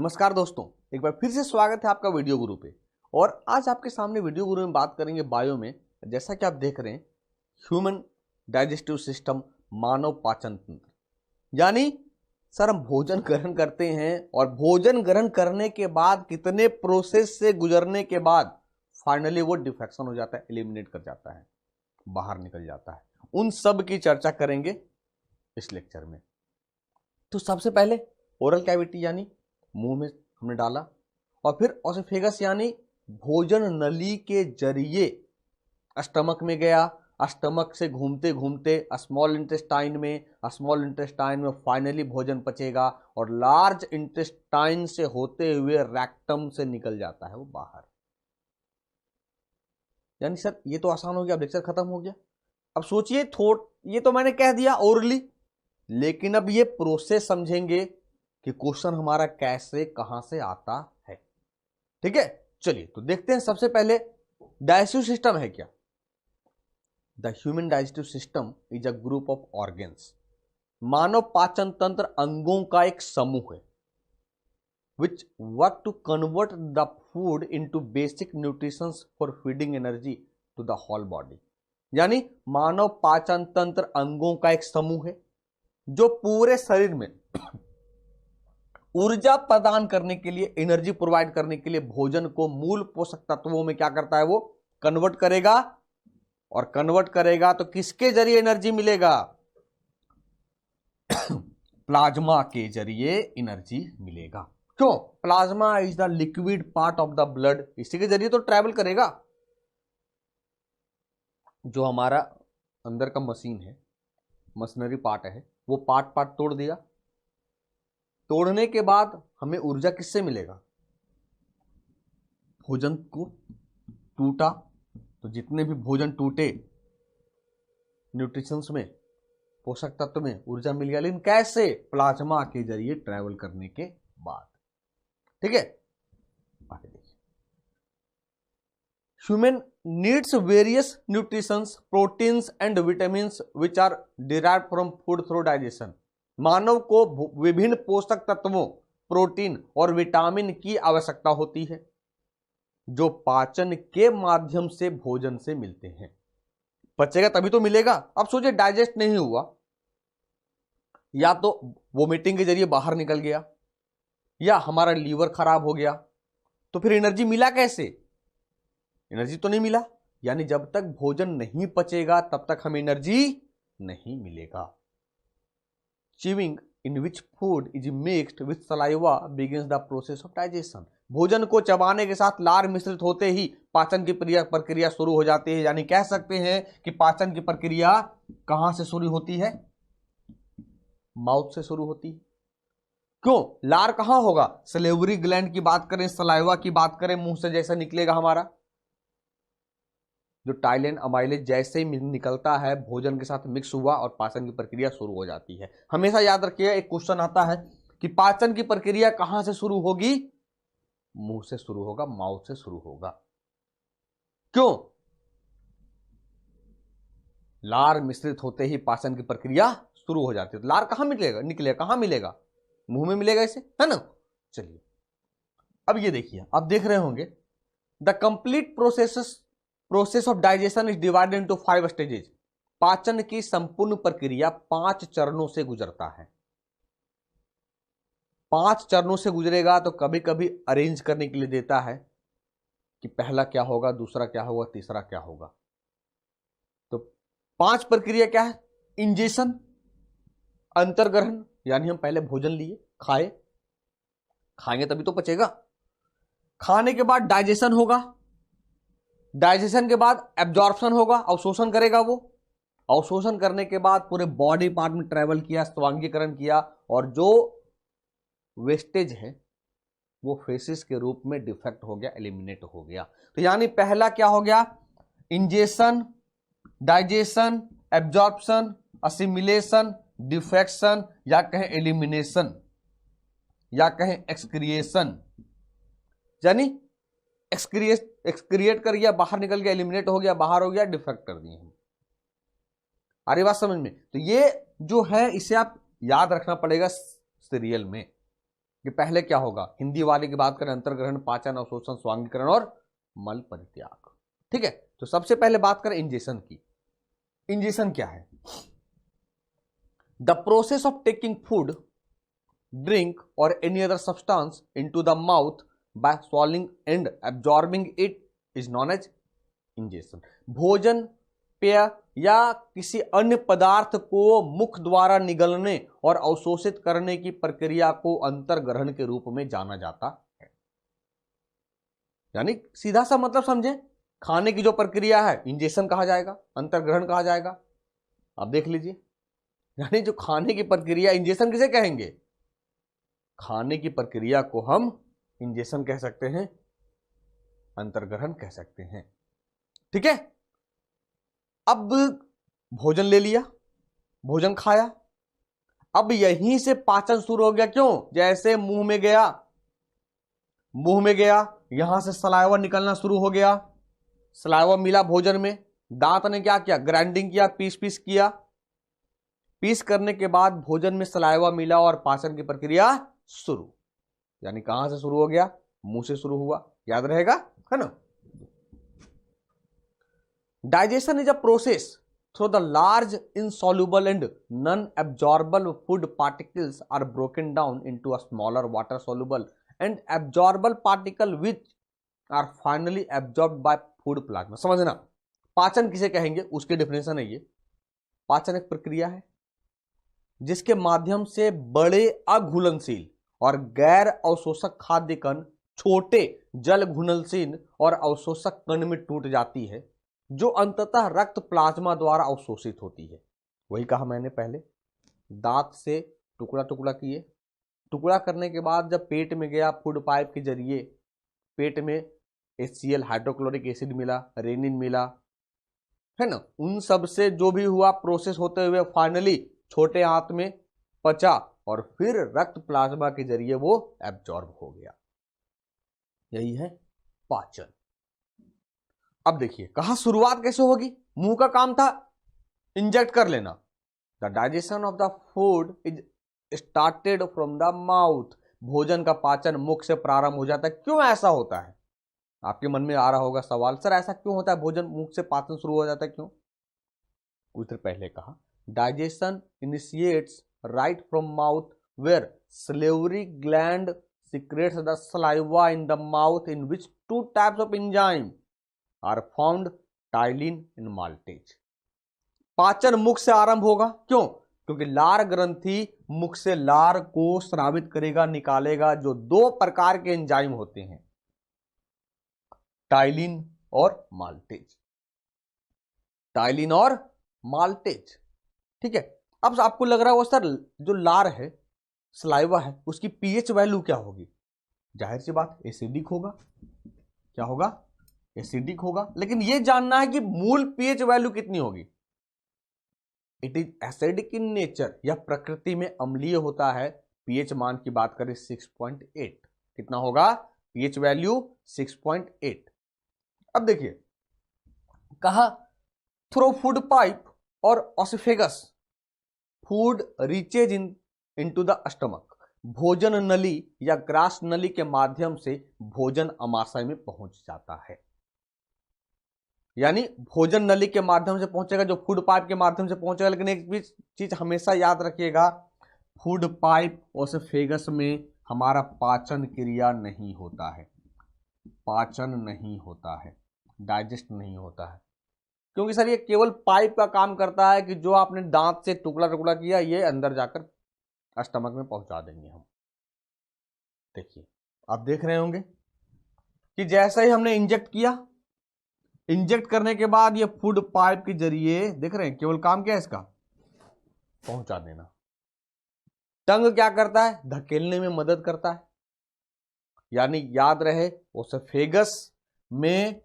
नमस्कार दोस्तों, एक बार फिर से स्वागत है आपका वीडियो गुरु पे। और आज आपके सामने वीडियो गुरु में बात करेंगे बायो में। जैसा कि आप देख रहे हैं, ह्यूमन डाइजेस्टिव सिस्टम, मानव पाचन तंत्र। यानी सर हम भोजन ग्रहण करते हैं और भोजन ग्रहण करने के बाद कितने प्रोसेस से गुजरने के बाद फाइनली वो डिफेक्शन हो जाता है, एलिमिनेट कर जाता है, बाहर निकल जाता है। उन सब की चर्चा करेंगे इस लेक्चर में। तो सबसे पहले ओरल कैविटी यानी मुंह में हमने डाला, और फिर ओसोफेगस यानी भोजन नली के जरिए स्टमक में गया, स्टमक से घूमते घूमते स्मॉल इंटेस्टाइन में फाइनली भोजन पचेगा और लार्ज इंटेस्टाइन से होते हुए रेक्टम से निकल जाता है वो बाहर। यानी सर ये तो आसान हो गया, अब लेक्चर खत्म हो गया। अब सोचिए, ये तो मैंने कह दिया ओरली, लेकिन अब ये प्रोसेस समझेंगे कि क्वेश्चन हमारा कैसे कहां से आता है। ठीक है, चलिए तो देखते हैं। सबसे पहले डाइजेस्टिव सिस्टम है क्या? The human digestive system is a group of organs. मानव पाचन तंत्र अंगों का एक समूह है which work to convert the food into basic nutrition for feeding energy to the whole body. यानी मानव पाचन तंत्र अंगों का एक समूह है जो पूरे शरीर में ऊर्जा प्रदान करने के लिए, एनर्जी प्रोवाइड करने के लिए भोजन को मूल पोषक तत्वों में क्या करता है, वो कन्वर्ट करेगा। और कन्वर्ट करेगा तो किसके जरिए एनर्जी मिलेगा? प्लाज्मा के जरिए एनर्जी मिलेगा। क्यों? Plasma is the liquid part of the blood, इसी के जरिए तो ट्रैवल करेगा। जो हमारा अंदर का मशीन है, मशीनरी पार्ट है, वो पार्ट तोड़ दिया। तोड़ने के बाद हमें ऊर्जा किससे मिलेगा? भोजन को टूटा तो जितने भी भोजन टूटे न्यूट्रिशंस में, पोषक तत्व में ऊर्जा मिल गया। लेकिन कैसे? प्लाज्मा के जरिए ट्रैवल करने के बाद। ठीक है, आगे देखिए। Human needs various nutritions, proteins and vitamins which are derived from food through digestion. मानव को विभिन्न पोषक तत्वों, प्रोटीन और विटामिन की आवश्यकता होती है जो पाचन के माध्यम से भोजन से मिलते हैं। पचेगा तभी तो मिलेगा। अब सोचिए, डाइजेस्ट नहीं हुआ, या तो वोमिटिंग के जरिए बाहर निकल गया, या हमारा लीवर खराब हो गया, तो फिर एनर्जी मिला कैसे? एनर्जी तो नहीं मिला। यानी जब तक भोजन नहीं पचेगा तब तक हमें एनर्जी नहीं मिलेगा। Chewing in which food is mixed with saliva begins the process of digestion. भोजन को चबाने के साथ लार मिश्रित होते ही पाचन की प्रक्रिया शुरू हो जाती है। यानी कह सकते हैं कि पाचन की प्रक्रिया कहां से शुरू होती है? माउथ से शुरू होती है। क्यों? लार कहां होगा? सलेवरी ग्लैंड की बात करें, सलाइवा की बात करें, मुंह से जैसा निकलेगा हमारा जो टाइलेन अमाइलेज जैसे ही निकलता है, भोजन के साथ मिक्स हुआ और पाचन की प्रक्रिया शुरू हो जाती है। हमेशा याद रखिए, एक क्वेश्चन आता है कि पाचन की प्रक्रिया कहां से शुरू होगी? मुंह से शुरू होगा, माउथ से शुरू होगा। क्यों? लार मिश्रित होते ही पाचन की प्रक्रिया शुरू हो जाती है। तो लार कहां निकलेगा कहां मिलेगा? मुंह में मिलेगा, इसे, है ना। चलिए अब ये देखिए, आप देख रहे होंगे the complete process of digestion is divided into 5 stages. पाचन की संपूर्ण प्रक्रिया 5 चरणों से गुजरता है। 5 चरणों से गुजरेगा तो कभी कभी अरेंज करने के लिए देता है कि पहला क्या होगा, दूसरा क्या होगा, तीसरा क्या होगा। तो 5 प्रक्रिया क्या है? इंजेशन, अंतर्ग्रहण, यानी हम पहले भोजन लिए, खाएंगे तभी तो पचेगा। खाने के बाद डाइजेशन होगा, डाइजेशन के बाद एब्जॉर्प्शन होगा, अवशोषण करेगा वो। अवशोषण करने के बाद पूरे बॉडी पार्ट में ट्रेवल किया, स्वांगीकरण किया, और जो वेस्टेज है वो फेसिस के रूप में डिफेक्ट हो गया, एलिमिनेट हो गया। तो यानी पहला क्या हो गया? Ingestion, digestion, absorption, assimilation, defection, या कहें एलिमिनेशन, या कहें एक्सक्रिएशन। यानी एक्सक्रिएट कर गया, बाहर निकल गया, एलिमिनेट हो गया, बाहर हो गया, डिफेक्ट कर दिए हम। अरे बात समझ में? तो ये जो है इसे आप याद रखना पड़ेगा सीरियल में। कि पहले क्या होगा, हिंदी वाले की बात करें, अंतर्ग्रहण, पाचन, अवशोषण, स्वांगीकरण और मल परित्याग। ठीक है, तो सबसे पहले बात करें इंजेशन की। इंजेशन क्या है? The process of taking food, drink और any other substance into the mouth by swallowing and absorbing it is known as ingestion. भोजन, पेय या किसी अन्य पदार्थ को मुख द्वारा निगलने और अवशोषित करने की प्रक्रिया को अंतर्ग्रहण के रूप में जाना जाता है। यानी सीधा सा मतलब समझे, खाने की जो प्रक्रिया है इंजेशन कहा जाएगा, अंतर्ग्रहण कहा जाएगा। आप देख लीजिए, यानी जो खाने की प्रक्रिया, इंजेशन किसे कहेंगे? खाने की प्रक्रिया को हम इंजेशन कह सकते हैं, अंतर्ग्रहण कह सकते हैं। ठीक है, अब भोजन ले लिया, भोजन खाया, अब यहीं से पाचन शुरू हो गया। क्यों? जैसे मुंह में गया, यहां से सलाइवा निकलना शुरू हो गया, सलाइवा मिला भोजन में, दांत ने क्या किया, ग्राइंडिंग किया, पीस किया, पीस करने के बाद भोजन में सलाइवा मिला और पाचन की प्रक्रिया शुरू। यानी कहां से शुरू हो गया? मुंह से शुरू हुआ, याद रहेगा, है ना। Digestion is a process through the large insoluble and non-absorbable food particles are broken down into a smaller water soluble and absorbable particle which are finally absorbed by food plasma। समझना, पाचन किसे कहेंगे उसके डेफिनेशन है ये। पाचन एक प्रक्रिया है जिसके माध्यम से बड़े अघुलनशील और गैर अवशोषक खाद्य कण छोटे जल घुलनशील और अवशोषक कण में टूट जाती है, जो अंततः रक्त प्लाज्मा द्वारा अवशोषित होती है। वही कहा मैंने पहले, दांत से टुकड़ा टुकड़ा किए, टुकड़ा करने के बाद जब पेट में गया, फूड पाइप के जरिए पेट में HCl हाइड्रोक्लोरिक एसिड मिला, रेनिन मिला, है ना, उन सब से जो भी हुआ प्रोसेस होते हुए फाइनली छोटे आंत में पचा और फिर रक्त प्लाज्मा के जरिए वो एब्जॉर्ब हो गया। यही है पाचन। अब देखिए कहा शुरुआत कैसे होगी। मुंह का काम था इंजेक्ट कर लेना। The digestion of the food is started from the mouth. भोजन का पाचन मुख से प्रारंभ हो जाता है। क्यों ऐसा होता है? आपके मन में आ रहा होगा सवाल, सर ऐसा क्यों होता है, भोजन मुख से पाचन शुरू हो जाता है क्यों? कुछ देर पहले कहा digestion initiates right from mouth where salivary gland secretes the saliva in the mouth in which two types of enzyme are found, ptyalin and maltase. पाचन मुख से आरंभ होगा। क्यों? क्योंकि लार ग्रंथि मुख से लार को स्रावित करेगा, निकालेगा, जो दो प्रकार के एंजाइम होते हैं, टाइलिन और माल्टेज। टाइलिन और माल्टेज, ठीक है। अब आपको लग रहा है वो सर जो लार है, सलाइवा है, उसकी पीएच वैल्यू क्या होगी? जाहिर सी बात एसिडिक होगा। क्या होगा? एसिडिक होगा। लेकिन यह जानना है कि मूल पीएच वैल्यू कितनी होगी। It is acidic in nature, यह प्रकृति में अम्लीय होता है। पीएच मान की बात करें 6.8, कितना होगा पीएच वैल्यू? 6.8। अब देखिए कहा थ्रू फूड पाइप और oesophagus food reaches into the stomach. भोजन नली या ग्रास नली के माध्यम से भोजन अमाशय में पहुंच जाता है। यानी भोजन नली के माध्यम से पहुंचेगा, जो फूड पाइप के माध्यम से पहुंचेगा। लेकिन एक भी चीज हमेशा याद रखिएगा, फूड पाइप ऑसिफेगस में हमारा पाचन क्रिया नहीं होता है, पाचन नहीं होता है, डाइजेस्ट नहीं होता है। क्योंकि सर ये केवल पाइप का काम करता है कि जो आपने दांत से टुकड़ा टुकड़ा किया ये अंदर जाकर स्टमक में पहुंचा देंगे हम। देखिए आप देख रहे होंगे कि जैसे ही हमने इंजेक्ट किया, इंजेक्ट करने के बाद ये फूड पाइप के जरिए, देख रहे हैं, केवल काम क्या है इसका? पहुंचा देना। टंग क्या करता है? धकेलने में मदद करता है। यानी याद रहे ओसोफेगस में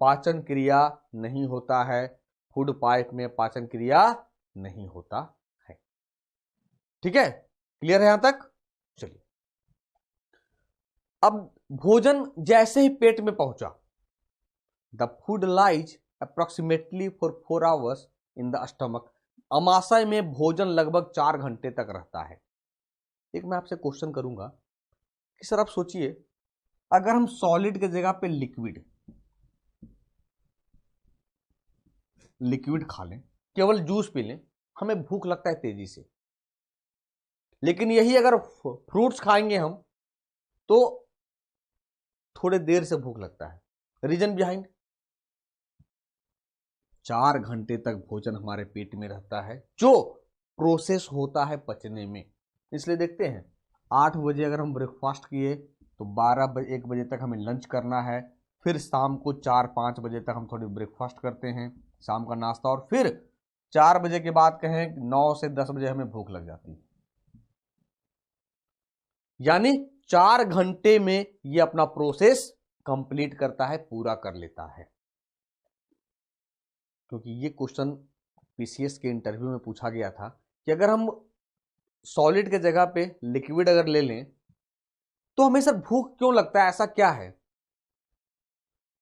पाचन क्रिया नहीं होता है, फूड पाइप में पाचन क्रिया नहीं होता है। ठीक है, क्लियर है यहां तक? चलिए अब भोजन जैसे ही पेट में पहुंचा, the food lies approximately for 4 hours in the stomach. अमाशय में भोजन लगभग 4 घंटे तक रहता है। एक मैं आपसे क्वेश्चन करूंगा, कि सर आप सोचिए, अगर हम सॉलिड की जगह पे लिक्विड खा लें, केवल जूस पी लें, हमें भूख लगता है तेजी से। लेकिन यही अगर फ्रूट्स खाएंगे हम तो थोड़े देर से भूख लगता है। रीजन बिहाइंड, 4 घंटे तक भोजन हमारे पेट में रहता है जो प्रोसेस होता है पचने में। इसलिए देखते हैं 8 बजे अगर हम ब्रेकफास्ट किए तो 12 बजे 1 बजे तक हमें लंच करना है, फिर शाम को 4-5 बजे तक हम थोड़ी ब्रेकफास्ट करते हैं, शाम का नाश्ता, और फिर 4 बजे के बाद कहें 9 से 10 बजे हमें भूख लग जाती है। यानी 4 घंटे में ये अपना प्रोसेस कंप्लीट करता है, पूरा कर लेता है। क्योंकि ये क्वेश्चन पीसीएस के इंटरव्यू में पूछा गया था कि अगर हम सॉलिड के जगह पे लिक्विड अगर ले लें तो हमें सर भूख क्यों लगता है, ऐसा क्या है?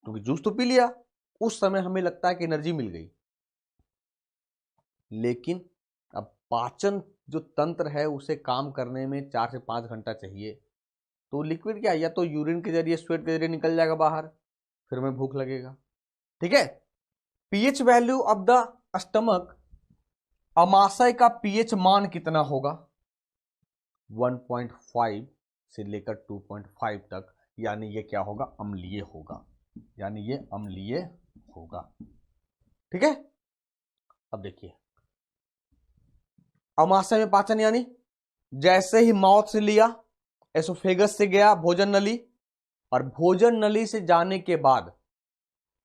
क्योंकि जूस तो पी लिया, उस समय हमें लगता है कि एनर्जी मिल गई, लेकिन अब पाचन जो तंत्र है उसे काम करने में 4 से 5 घंटा चाहिए। तो लिक्विड क्या, या तो यूरिन के जरिए, स्वेट के जरिए निकल जाएगा बाहर, फिर हमें भूख लगेगा। ठीक है। PH value of the stomach, अमाशय का पीएच मान कितना होगा? 1.5 से लेकर 2.5 तक, यानी ये क्या होगा? अम्लीय होगा, यानी ये अम्लीय होगा। ठीक है। अब देखिए, अमाशय में पाचन यानी जैसे ही माउथ से लिया, एसोफेगस से गया भोजन नली, और भोजन नली से जाने के बाद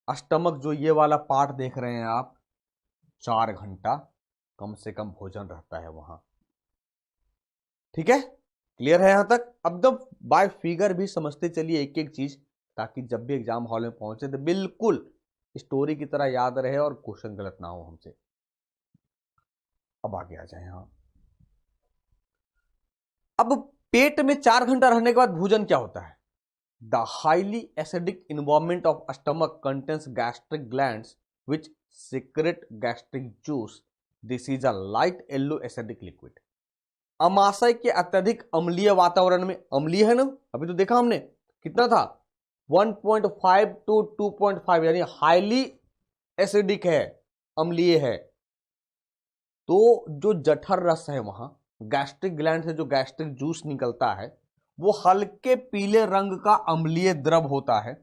स्टमक, जो ये वाला पार्ट देख रहे हैं आप, 4 घंटा कम से कम भोजन रहता है वहां। ठीक है, क्लियर है यहां तक? अब जब बाय फिगर भी समझते चलिए एक एक चीज, ताकि जब भी एग्जाम हॉल में पहुंचे तो बिल्कुल स्टोरी की तरह याद रहे और क्वेश्चन गलत ना हो हमसे। अब आगे आ जाए यहां। अब पेट में 4 घंटा रहने के बाद भोजन क्या होता है? The highly acidic environment of stomach contains gastric glands which secrete gastric juice. This is a light yellow acidic liquid. अमाशय के अत्यधिक अम्लीय वातावरण में, अम्लीय है ना, अभी तो देखा हमने कितना था, 1.5 to 2.5, यानी हाईली एसिडिक है, अम्लीय है। तो जो जठर रस है वहां, गैस्ट्रिक ग्लैंड से जो गैस्ट्रिक जूस निकलता है, वो हल्के पीले रंग का अम्लीय द्रव होता है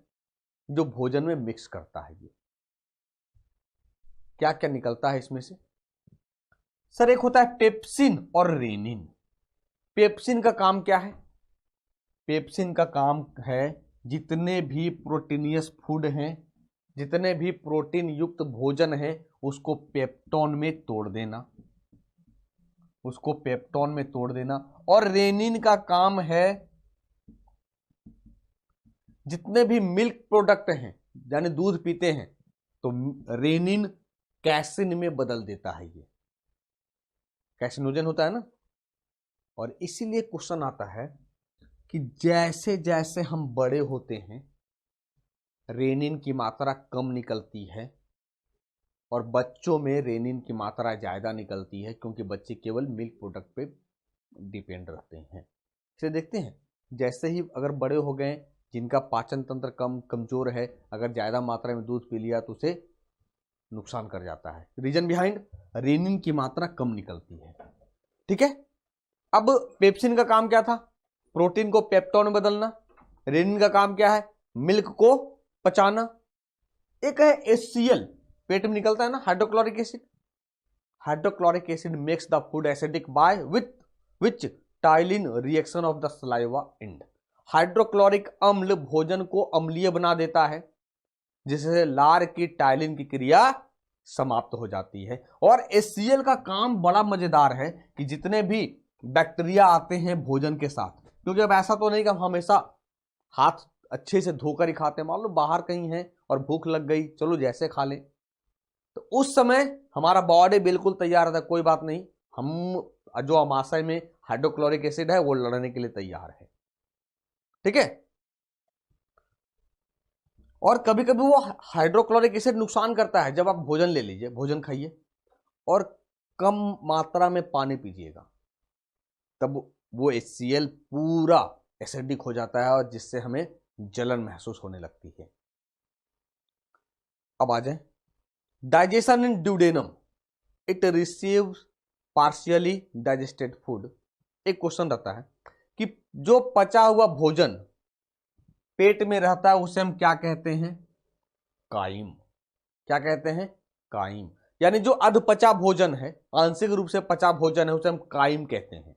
जो भोजन में मिक्स करता है। ये क्या क्या निकलता है इसमें से? सर एक होता है पेप्सिन और रेनिन। पेप्सिन का काम क्या है? पेप्सिन का काम है जितने भी प्रोटीनियस फूड हैं, जितने भी प्रोटीन युक्त भोजन है, उसको पेप्टोन में तोड़ देना, उसको पेप्टोन में तोड़ देना। और रेनिन का काम है जितने भी मिल्क प्रोडक्ट हैं, यानी दूध पीते हैं, तो रेनिन कैसिन में बदल देता है। ये कैसिनोजन होता है ना। और इसीलिए क्वेश्चन आता है कि जैसे जैसे हम बड़े होते हैं रेनिन की मात्रा कम निकलती है, और बच्चों में रेनिन की मात्रा ज्यादा निकलती है, क्योंकि बच्चे केवल मिल्क प्रोडक्ट पे डिपेंड रहते हैं। इसे देखते हैं, जैसे ही अगर बड़े हो गए, जिनका पाचन तंत्र कमजोर है, अगर ज्यादा मात्रा में दूध पी लिया तो उसे नुकसान कर जाता है। रीजन बिहाइंड, रेनिन की मात्रा कम निकलती है। ठीक है। अब पेप्सिन का काम क्या था? प्रोटीन को पेप्टोन में बदलना। रेनिन का काम क्या है? मिल्क को पचाना। एक है HCl, पेट में निकलता है ना, hydrochloric acid. Hydrochloric acid makes the food acidic by which ptyalin reaction of the saliva and. Hydrochloric अम्ल भोजन को अम्लीय बना देता है, जिससे लार की टाइलिन की क्रिया समाप्त हो जाती है। और HCl का काम बड़ा मजेदार है कि जितने भी बैक्टीरिया आते हैं भोजन के साथ, क्योंकि अब ऐसा तो नहीं कि हम हमेशा हाथ अच्छे से धोकर ही खाते हैं, मान लो बाहर कहीं है और भूख लग गई, चलो जैसे खा लें, तो उस समय हमारा बॉडी बिल्कुल तैयार था, कोई बात नहीं, हम जो अमाशय में हाइड्रोक्लोरिक एसिड है वो लड़ने के लिए तैयार है। ठीक है। और कभी कभी वो हाइड्रोक्लोरिक एसिड नुकसान करता है। जब आप भोजन ले लीजिए, भोजन खाइए और कम मात्रा में पानी पीजिएगा, तब वो HCl पूरा एसिडिक हो जाता है और जिससे हमें जलन महसूस होने लगती है। अब आ जाए digestion in duodenum, it receives partially digested food. एक क्वेश्चन रहता है कि जो पचा हुआ भोजन पेट में रहता है उसे हम क्या कहते हैं? काइम। क्या कहते हैं? काइम। यानी जो अधपचा भोजन है, आंशिक रूप से पचा भोजन है, उसे हम काइम कहते हैं।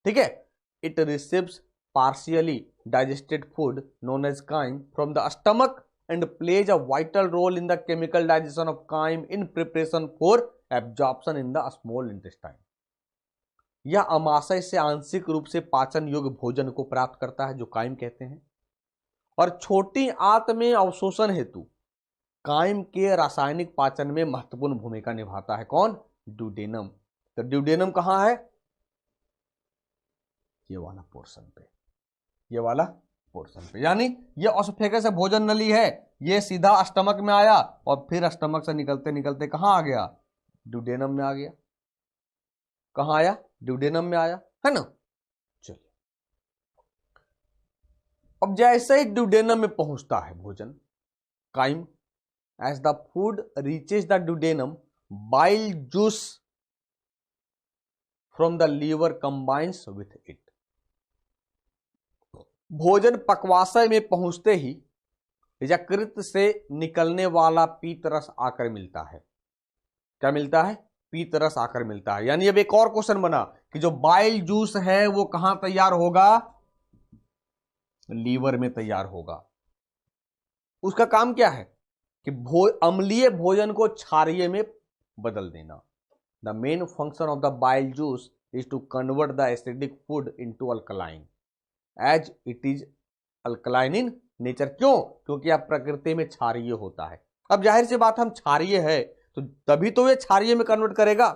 ठीक है। It receives partially digested food known as chyme from the stomach and plays a vital role in the chemical digestion of chyme in preparation for absorption in the small intestine। यह अमाशय से आंशिक रूप से पाचन योग्य भोजन को प्राप्त करता है, जो काइम कहते हैं, और छोटी आंत में अवशोषण हेतु काइम के रासायनिक पाचन में महत्वपूर्ण भूमिका निभाता है। कौन? ड्यूडेनम। तो ड्यूडेनम कहां है? ये वाला पोर्शन पे, ये वाला पोर्शन पे। यानी ये ऑसोफेगस से भोजन नली है, ये सीधा स्टमक में आया और फिर स्टमक से निकलते निकलते कहां आ गया? ड्यूडेनम में आ गया। कहां आया? ड्यूडेनम में आया, है ना। चलिए, अब जैसे ही ड्यूडेनम में पहुंचता है भोजन chyme, as the food reaches the duodenum, bile juice from the liver combines with it. भोजन पक्वाशय में पहुंचते ही यकृत से निकलने वाला पीत रस आकर मिलता है। क्या मिलता है? पीत रस आकर मिलता है। यानी अब एक और क्वेश्चन बना कि जो बाइल जूस है वो कहां तैयार होगा? लीवर में तैयार होगा। उसका काम क्या है कि अम्लीय भोजन को क्षारीय में बदल देना। The main function of the bile juice is to convert the acidic food into alkaline as it is alkaline in nature. क्यों? क्योंकि अब प्रकृति में क्षारीय होता है। अब जाहिर सी बात, हम क्षारीय है तो तभी तो ये क्षारीय में कन्वर्ट करेगा।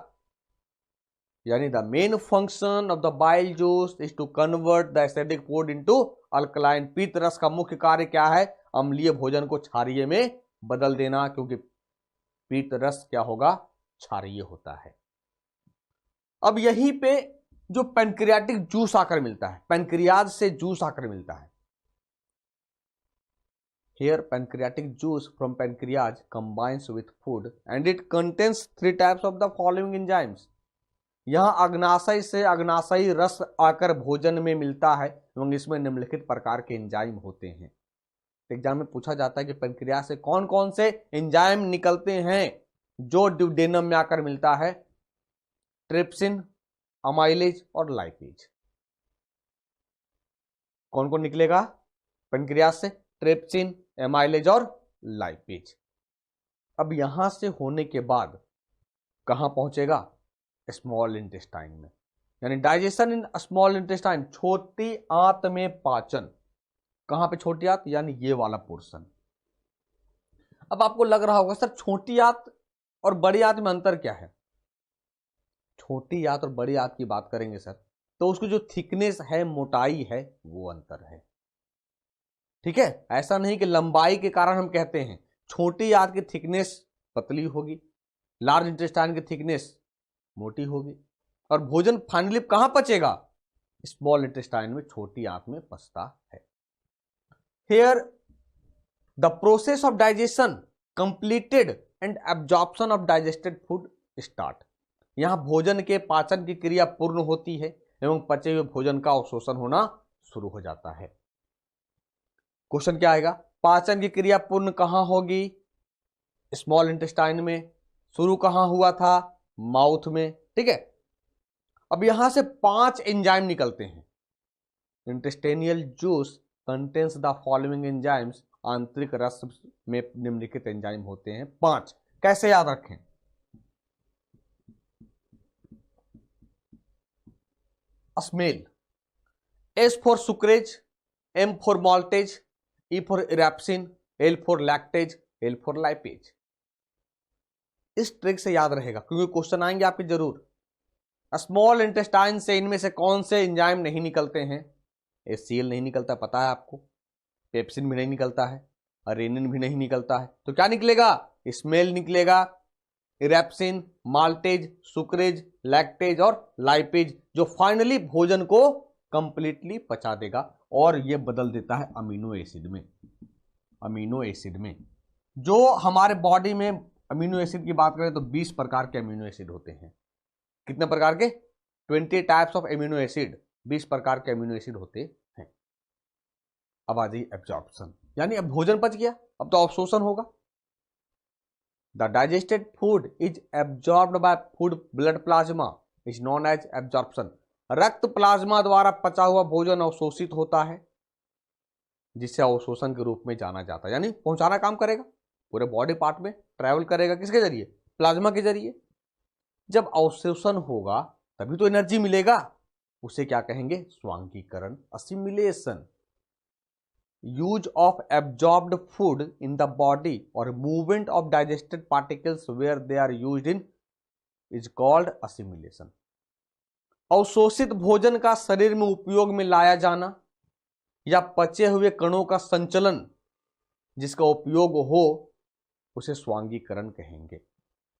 यानी the main function of the bile juice is to convert the acidic food into alkaline. पीत रस का मुख्य कार्य क्या है? अम्लीय भोजन को क्षारीय में बदल देना, क्योंकि पीत रस क्या होगा? क्षारीय होता है। अब यहीं पे जो पैंक्रियाटिक जूस आकर मिलता है, पैंक्रियाज से जूस आकर मिलता है। Here pancreatic juice from pancreas combines with food and it contains 3 types of the following enzymes। यहां अग्नाशय से अग्नाशयी रस आकर भोजन में मिलता है एवं इसमें निम्नलिखित प्रकार के एंजाइम होते हैं। एग्जाम में पूछा जाता है कि पैंक्रियाज से कौन कौन से एंजाइम निकलते हैं जो ड्यूडेनम में आकर मिलता है? ट्रिप्सिन, अमाइलेज और लाइपेज। कौन कौन निकलेगा पैंक्रियाज से? ट्रिप्सिन, एमाइलेज और लाइपेज। अब यहां से होने के बाद कहां पहुंचेगा? स्मॉल इंटेस्टाइन में। यानी डाइजेशन इन स्मॉल इंटेस्टाइन, छोटी आंत में पाचन। कहां पे छोटी आंत? यानी ये वाला पोर्शन। अब आपको लग रहा होगा सर छोटी आंत और बड़ी आंत में अंतर क्या है? छोटी आंत और बड़ी आंत की बात करेंगे सर तो उसकी जो थिकनेस है, मोटाई है, वो अंतर है। ठीक है। ऐसा नहीं कि लंबाई के कारण हम कहते हैं छोटी आंत की थिकनेस पतली होगी, लार्ज इंटेस्टाइन की थिकनेस मोटी होगी, और भोजन फाइनली कहां पचेगा? स्मॉल इंटेस्टाइन में, छोटी आंत में पचता है। Here the process of digestion completed and absorption of digested food start. यहां भोजन के पाचन की क्रिया पूर्ण होती है एवं पचे हुए भोजन का अवशोषण होना शुरू हो जाता है। क्वेश्चन क्या आएगा? पाचन की क्रिया पूर्ण कहां होगी? स्मॉल इंटेस्टाइन में। शुरू कहां हुआ था? माउथ में। ठीक है। अब यहां से 5 एंजाइम निकलते हैं। Intestinal juice contains the following enzymes. आंतरिक रस में निम्नलिखित एंजाइम होते हैं 5। कैसे याद रखें? Smell, S for sucrase, M for maltase, E for erepsin, L for lactase, L for lipase. इस ट्रिक से याद रहेगा क्योंकि क्वेश्चन आएंगे आपके जरूर। स्मॉल इंटेस्टाइन से इनमें से कौन से एंजाइम नहीं निकलते हैं? एचसीएल नहीं निकलता, पता है आपको। पेप्सिन भी नहीं निकलता है, रेनिन भी नहीं निकलता है। तो क्या निकलेगा? स्मेल निकलेगा, इरेप्सिन, माल्टेज, सुक्रेज, लैक्टेज और लाइपेज, जो फाइनली भोजन को कंप्लीटली पचा देगा। और ये बदल देता है अमीनो एसिड में। अमीनो एसिड में जो हमारे बॉडी में अमीनो एसिड की बात करें तो 20 प्रकार के अमीनो एसिड होते हैं। कितने प्रकार के? 20 टाइप्स ऑफ अमीनो एसिड, 20 प्रकार के अमीनो एसिड होते हैं। अब आ जाइए एब्जॉर्प्शन, यानी अब भोजन पच गया, अब तो अवशोषण होगा। The digested food is absorbed by food blood plasma is known as absorption. रक्त प्लाज्मा द्वारा पचा हुआ भोजन अवशोषित होता है, जिसे अवशोषण के रूप में जाना जाता है। यानी पहुंचाना काम करेगा, पूरे बॉडी पार्ट में ट्रैवल करेगा, किसके जरिए? प्लाज्मा के जरिए। जब अवशोषण होगा तभी तो एनर्जी मिलेगा, उसे क्या कहेंगे? स्वांगीकरण, assimilation. Use of absorbed food in the body और movement of digested particles where they are used in is called assimilation. अवशोषित भोजन का शरीर में उपयोग में लाया जाना या पचे हुए कणों का संचलन जिसका उपयोग हो, उसे स्वांगीकरण कहेंगे।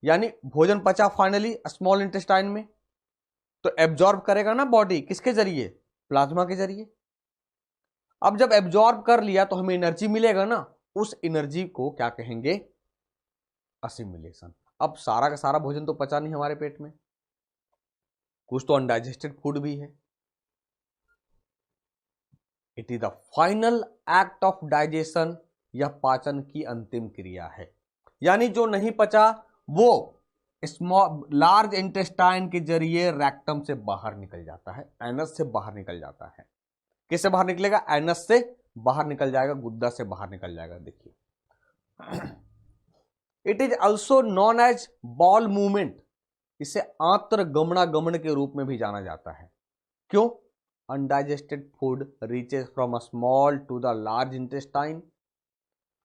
यानी भोजन पचा फाइनली स्मॉल इंटेस्टाइन में, तो एब्जॉर्ब करेगा ना बॉडी, किसके जरिए? प्लाज्मा के जरिए। अब जब एब्जॉर्ब कर लिया तो हमें एनर्जी मिलेगा ना, उस एनर्जी को क्या कहेंगे? असिमिलेशन। अब सारा का सारा भोजन तो पचा नहीं हमारे पेट में, कुछ तो अनडाइजेस्टेड फूड भी है। It is the final act of digestion, यह पाचन की अंतिम क्रिया है। यानी जो नहीं पचा वो स्मॉल लार्ज इंटेस्टाइन के जरिए रेक्टम से बाहर निकल जाता है, एनस से बाहर निकल जाता है। किससे बाहर निकलेगा? एनस से बाहर निकल जाएगा, गुद्दा से बाहर निकल जाएगा। देखिए, it is also known as bowel movement, इसे आंत्र गमनागमन के रूप में भी जाना जाता है। क्यों? Undigested food reaches from a small to the large intestine.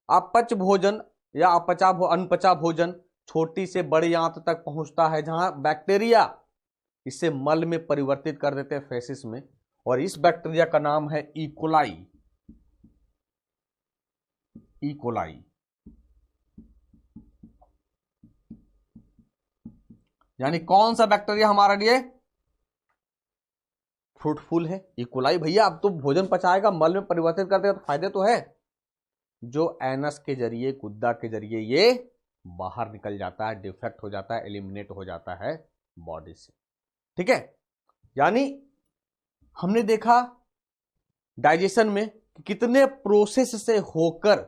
अपच भोजन या अनपचा भोजन छोटी से बड़ी आंत तक पहुंचता है, जहां बैक्टीरिया इसे मल में परिवर्तित कर देते हैं, फेसिस में, और इस बैक्टीरिया का नाम है इकोलाई। इकोलाई यानी कौन सा बैक्टीरिया हमारे लिए फ्रूटफुल है? इकोलाई। भैया अब तो भोजन पचाएगा, मल में परिवर्तित कर देगा, तो फायदे तो है। जो एनस के जरिए, गुद्दा के जरिए ये बाहर निकल जाता है, डिफेक्ट हो जाता है, एलिमिनेट हो जाता है बॉडी से। ठीक है, यानी हमने देखा डाइजेशन में कि कितने प्रोसेस से होकर,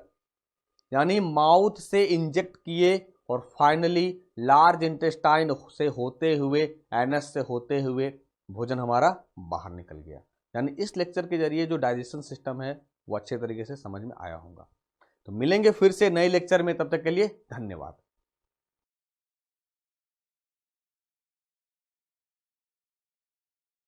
यानी माउथ से इंजेक्ट किए और फाइनली लार्ज इंटेस्टाइन से होते हुए, एनस से होते हुए भोजन हमारा बाहर निकल गया। यानी इस लेक्चर के जरिए जो डाइजेशन सिस्टम है वो अच्छे तरीके से समझ में आया होगा। तो मिलेंगे फिर से नए लेक्चर में, तब तक के लिए धन्यवाद।